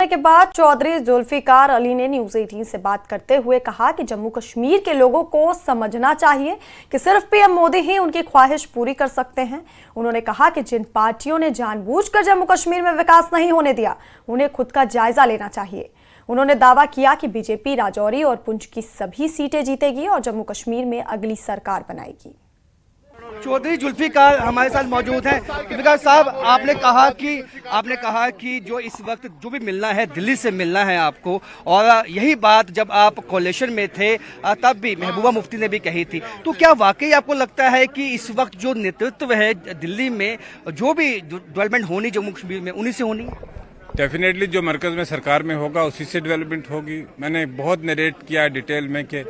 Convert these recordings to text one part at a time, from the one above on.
के बाद चौधरी जुल्फिकार अली ने न्यूज़ 18 से बात करते हुए कहा कि जम्मू कश्मीर के लोगों को समझना चाहिए कि सिर्फ पीएम मोदी ही उनकी ख्वाहिश पूरी कर सकते हैं। उन्होंने कहा कि जिन पार्टियों ने जानबूझकर जम्मू कश्मीर में विकास नहीं होने दिया, उन्हें खुद का जायजा लेना चाहिए। उन्होंने दावा किया कि बीजेपी राजौरी और पुंछ की सभी सीटें जीतेगी और जम्मू कश्मीर में अगली सरकार बनाएगी। चौधरी जुल्फिकार हमारे साथ मौजूद हैं। जुल्फिकार साहब, आपने कहा कि जो इस वक्त जो भी मिलना है दिल्ली से मिलना है आपको, और यही बात जब आप कोalition में थे तब भी महबूबा मुफ्ती ने भी कही थी। तो क्या वाकई आपको लगता है कि इस वक्त जो नेतृत्व है दिल्ली में, जो भी डेवलपमेंट होनी जम्मू कश्मीर में, उन्हीं से होनी? डेफिनेटली जो मरकज में सरकार में होगा उसी से डेवलपमेंट होगी। मैंने बहुत नरेट किया डिटेल में कि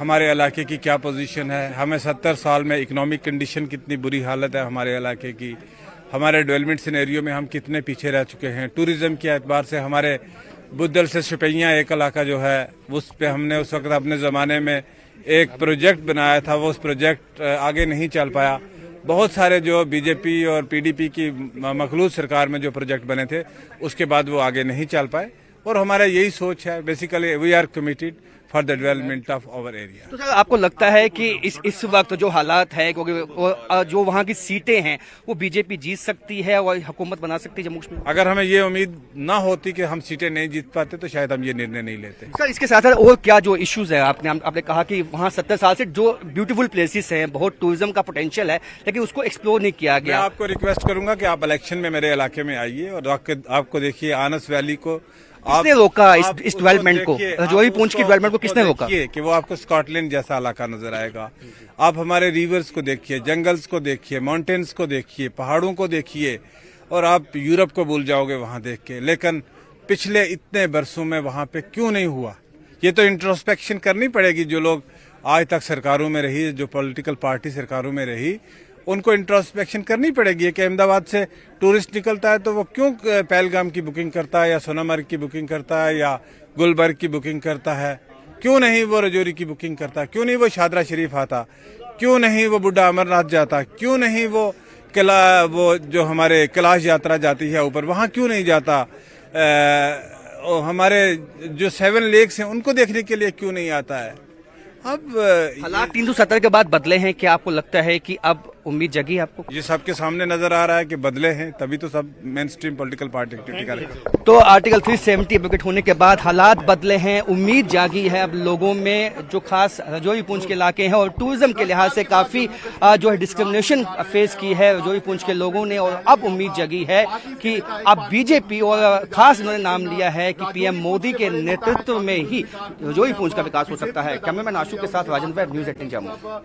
हमारे इलाके की क्या पोजीशन है, हमें 70 साल में इकोनॉमिक कंडीशन कितनी बुरी हालत है हमारे इलाके की, हमारे डेवलपमेंट सिनेरियो में हम कितने पीछे रह चुके हैं। टूरिज्म के एतबार से हमारे बुद्धल से शुपैया एक इलाका जो है उस पे हमने उस वक्त अपने ज़माने में एक प्रोजेक्ट बनाया था, वो उस प्रोजेक्ट आगे नहीं चल पाया। बहुत सारे जो बीजेपी और पीडीपी की मखलूत सरकार में जो प्रोजेक्ट बने थे उसके बाद वो आगे नहीं चल पाए, और हमारा यही सोच है, basically we are committed for the development of our area. तो सर, आपको लगता है कि इस वक्त जो हालात है, क्योंकि जो वहाँ की सीटें हैं वो बीजेपी जीत सकती है और हुकूमत बना सकती है जम्मू कश्मीर? अगर हमें ये उम्मीद ना होती कि हम सीटें नहीं जीत पाते तो शायद हम ये निर्णय नहीं लेते। सर, इसके साथ साथ और क्या जो इश्यूज है, आपने कहा कि वहाँ 70 साल से जो ब्यूटीफुल प्लेसेस हैं, बहुत टूरिज्म का पोटेंशियल है, लेकिन उसको एक्सप्लोर नहीं किया गया। मैं आपको रिक्वेस्ट करूंगा कि आप इलेक्शन में मेरे इलाके में आइए और आपको देखिए आनस वैली को किसने रोका, इस डेवलपमेंट को, राजौरी पुंछ की डेवलपमेंट को किसने रोका? कि वो आपको स्कॉटलैंड जैसा इलाका नजर आएगा। आप हमारे रिवर्स को देखिए, जंगल्स को देखिए, माउंटेन्स को देखिए, पहाड़ों को देखिए, और आप यूरोप को भूल जाओगे वहां देख के। लेकिन पिछले इतने बरसों में वहां पे क्यों नहीं हुआ? ये तो इंट्रोस्पेक्शन करनी पड़ेगी। जो लोग आज तक सरकारों में रही, जो पॉलिटिकल पार्टी सरकारों में रही, उनको इंट्रोस्पेक्शन करनी पड़ेगी कि अहमदाबाद से टूरिस्ट निकलता है तो वो क्यों पहलगाम की बुकिंग करता है, या सोनामर्ग की बुकिंग करता है, या गुलबर्ग की बुकिंग करता है? क्यों नहीं वो राजौरी की बुकिंग करता? क्यों नहीं वो शादरा शरीफ आता? क्यों नहीं वो बुढ़ा अमरनाथ जाता? क्यों नहीं वो जो हमारे कैलाश यात्रा जाती है ऊपर, वहाँ क्यों नहीं जाता? हमारे जो 7 लेक्स हैं उनको देखने के लिए क्यों नहीं आता है? अब हालात 370 के बाद बदले हैं, क्या आपको लगता है कि अब उम्मीद जगी आपको? ये सबके सामने नजर आ रहा है कि बदले हैं, तभी तो सब main stream political party activity कर रहे हैं। तो आर्टिकल 370 एप्लीकेट होने के बाद हालात बदले हैं, उम्मीद जागी है अब लोगों में, जो खास राजौरी पुंछ के इलाके हैं और टूरिज्म के लिहाज से काफी जो है डिस्क्रिमिनेशन फेस की है राजौरी पुंछ के लोगों ने, और अब उम्मीद जगी है कि अब बीजेपी, और खास उन्होंने नाम लिया है कि पीएम मोदी के नेतृत्व में ही राजौरी पुंछ का विकास हो सकता है। कैमरामैन आशु के साथ राजन वैद, न्यूज़ 18 जम्मू।